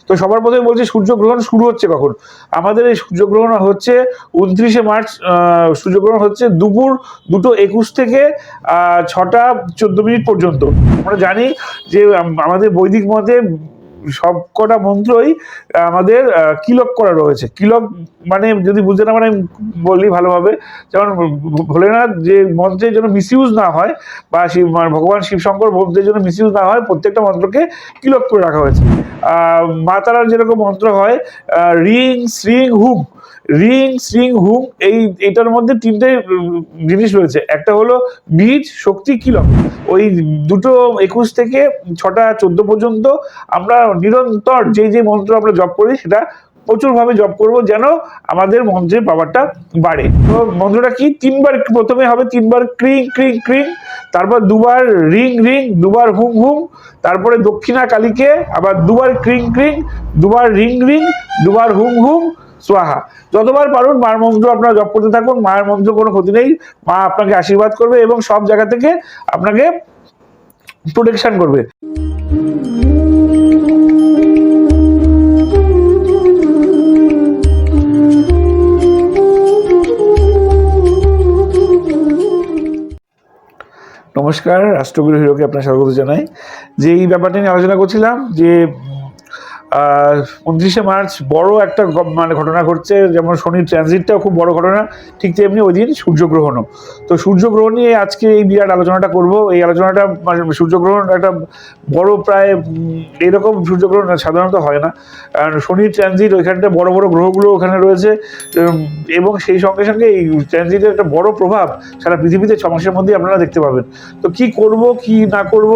তো সবার প্রথমে বলছি সূর্যগ্রহণ শুরু হচ্ছে কখন। আমাদের এই সূর্যগ্রহণ হচ্ছে 29শে মার্চ। সূর্যগ্রহণ হচ্ছে দুপুর 2:21 থেকে 6টা 14 মিনিট পর্যন্ত। আমরা জানি যে আমাদের বৈদিক মতে সবকটা মন্ত্রই আমাদের কিলক করা রয়েছে। কিলক মানে যদি বুঝতে না পারেন আমি বলি ভালোভাবে, যেমন ভোলেনাথ যে মন্ত্রের জন্য মিসইউজ না হয় বা ভগবান শিব শঙ্কর মন্ত্রের জন্য মিসইউজ না হয়, প্রত্যেকটা মন্ত্রকে কিলক করে রাখা হয়েছে। মা তারার যেরকম মন্ত্র হয় রিং শ্রিং হুম, রিং শ্রিং হুম, এইটার মধ্যে তিনটে জিনিস রয়েছে। একটা হলো বীজ, শক্তি, কিলক। ওই 2:21 থেকে 6টা 14 পর্যন্ত আমরা নিরন্তর যে মন্ত্র আমরা জপ করি সেটা প্রচুরভাবে জপ করব, যেন আমাদের মন্ত্রের পাওয়ারটা বাড়ে। তো মন্ত্রটা কি, 3বার প্রথমে হবে, 3বার ক্রিং ক্রিং ক্রিং, তারপর 2বার রিং রিং, 2বার হুম হুম, তারপরে দক্ষিণা কালীকে আবার 2বার ক্রিং ক্রিং, 2বার রিং রিং, 2বার হুম হুম সোয়াহা। যতবার পারুন মার মন্ত্র আপনারা জপ করতে থাকুন। মায়ের মন্ত্র কোনো ক্ষতি নেই, মা আপনাকে আশীর্বাদ করবে এবং সব জায়গা থেকে আপনাকে প্রোটেকশন করবে। নমস্কার, রাষ্ট্রগুরু হিরোকে আপনার স্বাগত জানাই। যে এই ব্যাপারটা নিয়ে আলোচনা করছিলাম যে 29শে মার্চ বড় একটা ঘটনা ঘটছে। যেমন শনির ট্রানজিটটাও খুব বড় ঘটনা, ঠিক তেমনি ওই দিন সূর্যগ্রহণও। তো সূর্যগ্রহণ নিয়ে আজকে এই বিরাট আলোচনাটা করব। এই আলোচনাটা সূর্যগ্রহণ একটা বড়, প্রায় এরকম সূর্যগ্রহণ সাধারণত হয় না, কারণ শনির ট্রানজিট ওইখানটা বড় বড় গ্রহগুলো ওখানে রয়েছে, এবং সেই সঙ্গে সঙ্গে এই ট্রানজিটের একটা বড় প্রভাব সারা পৃথিবীতে 6 মাসের মধ্যেই আপনারা দেখতে পাবেন। তো কি করব কি না করব,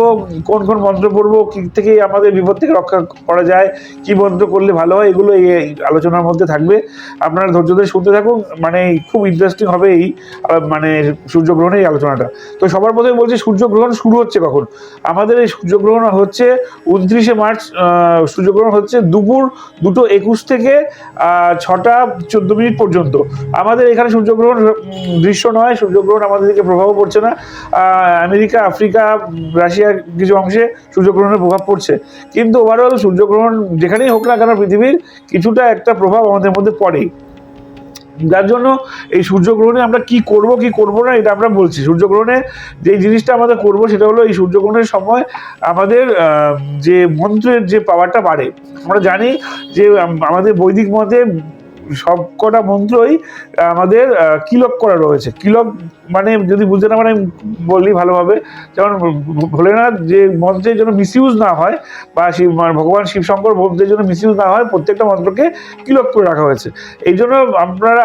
কোন কোন মন্ত্র পড়বো, কি থেকে আমাদের বিপদ থেকে রক্ষা করা যায়, কি মন্ত্র করলে ভালো হয়, এগুলো এই আলোচনার মধ্যে থাকবে। আপনারা ধৈর্য ধরে শুনতে থাকুন, মানে খুব ইন্টারেস্টিং হবে এই সূর্যগ্রহণের এই আলোচনাটা। তো সবার প্রথমে বলছি সূর্যগ্রহণ শুরু হচ্ছে কখন। আমাদের এই সূর্যগ্রহণ হচ্ছে 29শে মার্চ। সূর্যগ্রহণ হচ্ছে দুপুর 2:21 থেকে 6টা 14 মিনিট পর্যন্ত। আমাদের এখানে সূর্যগ্রহণ দৃশ্য নয়, সূর্যগ্রহণ আমাদের দিকে প্রভাবও পড়ছে না। আমেরিকা, আফ্রিকা, রাশিয়ার কিছু অংশে সূর্যগ্রহণের প্রভাব পড়ছে, কিন্তু ওভারঅল সূর্যগ্রহণ যেখানেই হোক না কেন পৃথিবীর কিছুটা একটা প্রভাব আমাদের মধ্যে পড়ে। যার জন্য এই সূর্যগ্রহণে আমরা কি করব কি করব না এটা আমরা বলছি। সূর্যগ্রহণে যে জিনিসটা আমাদের করব সেটা হলো এই সূর্যগ্রহণের সময় আমাদের যে মন্ত্রের যে পাওয়ারটা বাড়ে। আমরা জানি যে আমাদের বৈদিক মতে সবকটা মন্ত্রই আমাদের কিলক করা রয়েছে। কিলক মানে যদি বুঝতে না পারেন আমি বলি ভালোভাবে, যেমন ভোলেনাথ যে মন্ত্রের জন্য মিসইউজ না হয় বা ভগবান শিব শঙ্কর মন্ত্রের জন্য মিসইউজ না হয়, প্রত্যেকটা মন্ত্রকে কিলক করে রাখা হয়েছে। এই জন্য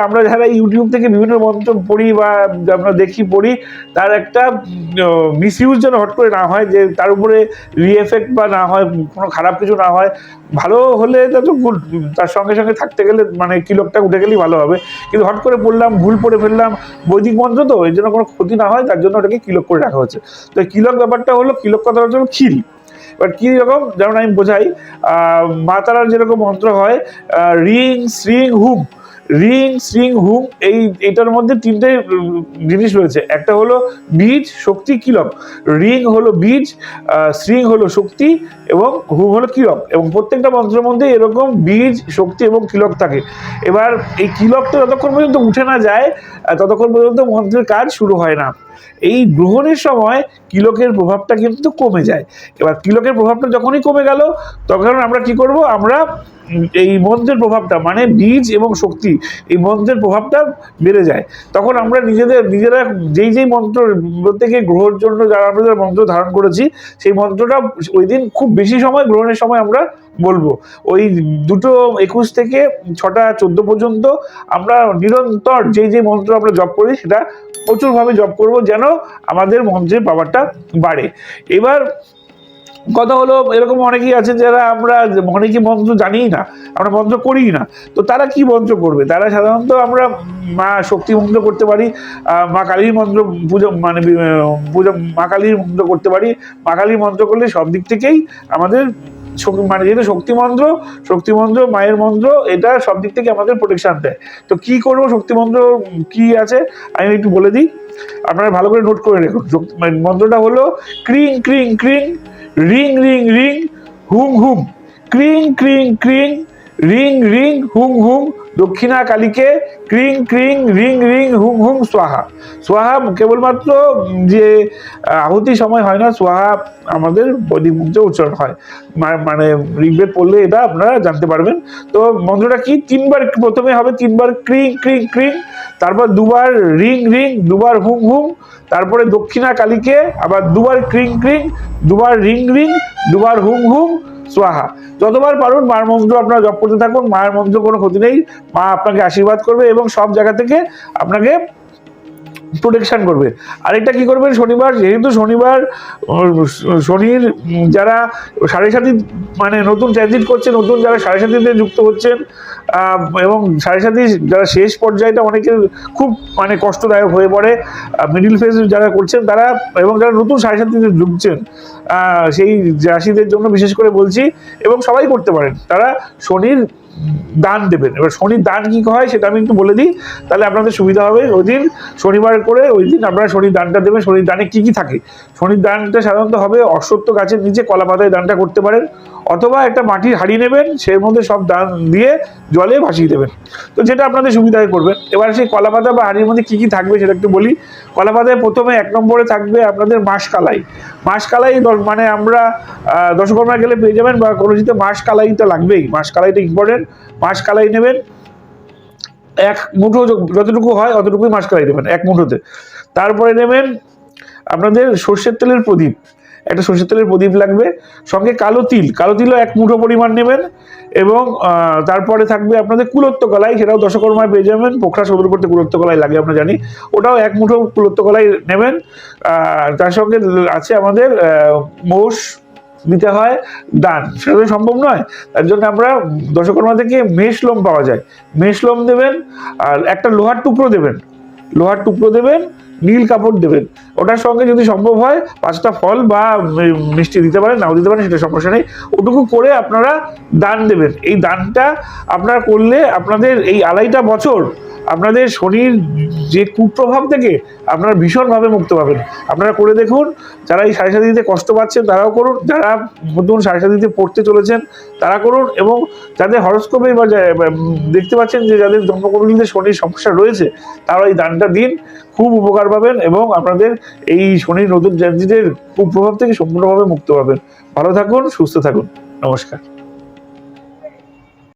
আমরা যারা ইউটিউব থেকে বিভিন্ন মন্ত্র পড়ি বা আমরা দেখি পড়ি, তার একটা মিসইউজ যেন হট করে না হয়, যে তার উপরে রিএফেক্ট বা না হয়, কোনো খারাপ কিছু না হয়। ভালো হলে তো গুড, তার সঙ্গে সঙ্গে থাকতে গেলে মানে কিলকটা উঠে গেলেই ভালো হবে। কিন্তু হট করে পড়লাম, ভুল পড়ে ফেললাম, বৈদিক মন্ত্র তো এর জন্য কোনো ক্ষতি না হয়, তার জন্য ওটাকে কিলক করে রাখা হচ্ছে। তো কিলক ব্যাপারটা হলো, কিলক কথা হচ্ছে ক্ষীর। এবার কি রকম, যেমন আমি বোঝাই, মা তারার যেরকম মন্ত্র হয় রিং শ্রিং হুম, রিং শ্রিং হুম, এইটার মধ্যে তিনটে জিনিস রয়েছে। একটা হলো বীজ, শক্তি, কিলক। রিং হলো বীজ, শ্রিং হলো শক্তি এবং হুম হলো কিলক। এবং প্রত্যেকটা মন্ত্রের মধ্যে এরকম বীজ, শক্তি এবং কিলক থাকে। এবার এই কিলকটা যতক্ষণ পর্যন্ত উঠে না যায় ততক্ষণ পর্যন্ত মন্ত্রের কাজ শুরু হয় না। এই গ্রহণের সময় কিলকের প্রভাবটা কিন্তু কমে যায়। এবার কিলকের প্রভাবটা যখনই কমে গেল, তখন আমরা কি করব, আমরা এই মন্ত্রের প্রভাবটা মানে বীজ এবং শক্তি, এই মন্ত্রের প্রভাবটা বেড়ে যায়। তখন আমরা নিজেরা যেই মন্ত্র প্রত্যেকে গ্রহের জন্য যারা আমরা মন্ত্র ধারণ করেছি, সেই মন্ত্রটা ওই দিন খুব বেশি সময় গ্রহণের সময় আমরা বলবো। ওই 2:21 থেকে 6টা 14 পর্যন্ত আমরা নিরন্তর যে মন্ত্র আমরা জপ করি সেটা প্রচুরভাবে জপ করব, যেন আমাদের মন্ত্রের পাওয়ারটা বাড়ে। এবার কথা হলো, এরকম অনেকেই আছে যারা আমরা অনেকে মন্ত্র জানিই না, আমরা মন্ত্র করিই না। তো তারা কি মন্ত্র করবে? তারা সাধারণত আমরা মা শক্তি মন্ত্র করতে পারি, মা কালীর মন্ত্র পুজো মা কালীর মন্ত্র করতে পারি। মা কালীর মন্ত্র করলে সব দিক থেকেই আমাদের মানে যেহেতু শক্তি মন্ত্র মায়ের মন্ত্র, এটা সব দিক থেকে আমাদের প্রোটেকশন দেয়। তো কি করবো, শক্তি মন্ত্র কি আছে আমি একটু বলে দিই, আপনারা ভালো করে নোট করে রাখুন। মন্ত্রটা হলো ক্রিং ক্রিং ক্রিং, রিং রিং রিং, হুম হুম। ক্রিং ক্রিং ক্রিং রিং রিং হুং হুং দক্ষিণা কালীকে ক্রিং ক্রিং রিং রিং হুং হুং স্বাহা। স্বাহা কেবলমাত্র যে আহুতি সময় হয় না, স্বাহা আমাদের বৈদিক মন্ত্রে উচ্চারণ হয়, মানে ঋগ্বেদ পড়লে এটা আপনারা জানতে পারবেন। তো মন্ত্রটা কি, তিনবার প্রথমে হবে, তিনবার ক্রিং ক্রিং ক্রিং, তারপর দুবার রিং রিং, দুবার হুং হুং, তারপরে দক্ষিণা কালীকে আবার দুবার ক্রিং ক্রিং, দুবার রিং রিং, দুবার হুং হুং স্বাহা। যতবার পারুন মার মন্ত্র আপনারা জপ করতে থাকুন, মায়ের মন্ত্র কোনো ক্ষতি নেই, মা আপনাকে আশীর্বাদ করবে এবং সব জায়গা থেকে আপনাকে প্রোটেকশন করবে। আরেকটা কি করবেন, শনিবার যেহেতু শনিবার, শনির যারা সাড়ে সাথী মানে নতুন ট্রানজিট করছে, নতুন যারা সাড়ে সাথীতে যুক্ত হচ্ছেন এবং সাড়ে সাথী যারা শেষ পর্যায়টা অনেকের খুব মানে কষ্টদায়ক হয়ে পড়ে, মিডিল ফেজ যারা করছেন তারা এবং যারা নতুন সাড়ে সাথীতে যুগছেন সেই রাশিদের জন্য বিশেষ করে বলছি, এবং সবাই করতে পারেন, তারা শনির দান দেবেন। এবার শনির দান কি হয় সেটা আমি একটু বলে দিই, তাহলে আপনাদের সুবিধা হবে। ওই দিন শনিবার করে ওই দিন আপনারা শনির দানটা দেবেন। শনির দানে কি কি থাকে, শনির দানটা সাধারণত হবে অশ্বত্থ গাছের নিচে কলা পাতায় দানটা করতে পারেন, অথবা একটা মাটির হাঁড়ি নেবেন, সেই মধ্যে সব দান দিয়ে জলে ভাসিয়ে দেবেন, তো যেটা আপনাদের সুবিধায় করবেন। এবার সেই কলা পাতা বা হাঁড়ির মধ্যে কি কি থাকবে সেটা একটু বলি। কলা পাতায় প্রথমে 1 নম্বরে থাকবে আপনাদের মাসকালাই। মাসকালাই মানে আমরা দশকর্মায় গেলে পেয়ে যাবেন, বা কলসিতে মাসকালাইটা লাগবেই, মাসকালাইটা ইম্পর্টেন্ট। মাসকালাই নেবেন 1 মুঠো, যতটুকু হয় অতটুকুই মাসকালাই দেবেন 1 মুঠোতে। তারপরে নেবেন আপনাদের সর্ষের তেলের প্রদীপ, একটা সর্ষের তেলের প্রদীপ লাগবে, সঙ্গে কালো তিল, কালো তিলও 1 মুঠো পরিমাণ নেবেন, এবং তারপরে থাকবে আপনাদের কুলত্থ কলাই, সেটাও দশকর্মায় পেয়ে যাবেন, পোখরা সদর করতে কুলত্থ কলাই লাগে আমরা জানি, ওটাও 1 মুঠো কুলত্থ কলাই নেবেন। তার সঙ্গে আছে আমাদের মোষ দিতে হয় দান, সেটা তো সম্ভব নয়, তার জন্য আমরা দশকর্মা থেকে মেষলোম পাওয়া যায়, মেষলোম দেবেন, আর একটা লোহার টুকরো দেবেন, লোহার টুকরো দেবেন, নীল কাপড় দেবেন, ওটার সঙ্গে যদি সম্ভব হয় 5টা ফল বা মিষ্টি দিতে পারেন, নাও দিতে পারেন, সেটা সমস্যা নেই, ওটুকু করে আপনারা দান দেবেন। এই দানটা আপনারা করলে আপনাদের এই 2.5 বছর আপনাদের শনির যে কুপ্রভাব থেকে আপনারা ভীষণভাবে মুক্ত পাবেন। আপনারা করে দেখুন, যারা এই সাড়ে সাথীতে কষ্ট পাচ্ছেন তারাও করুন, যারা নতুন সাড়ে সাথীতে পড়তে চলেছেন তারা করুন, এবং যাদের হরস্কোপে বা দেখতে পাচ্ছেন যে যাদের জন্মকুণ্ডলীতে শনির সমস্যা রয়েছে তারা এই দানটা দিন, খুব উপকার পাবেন এবং আপনাদের এই শনির নতুন ট্রানজিটের কুপ্রভাব থেকে সম্পূর্ণভাবে মুক্ত পাবেন। ভালো থাকুন, সুস্থ থাকুন, নমস্কার।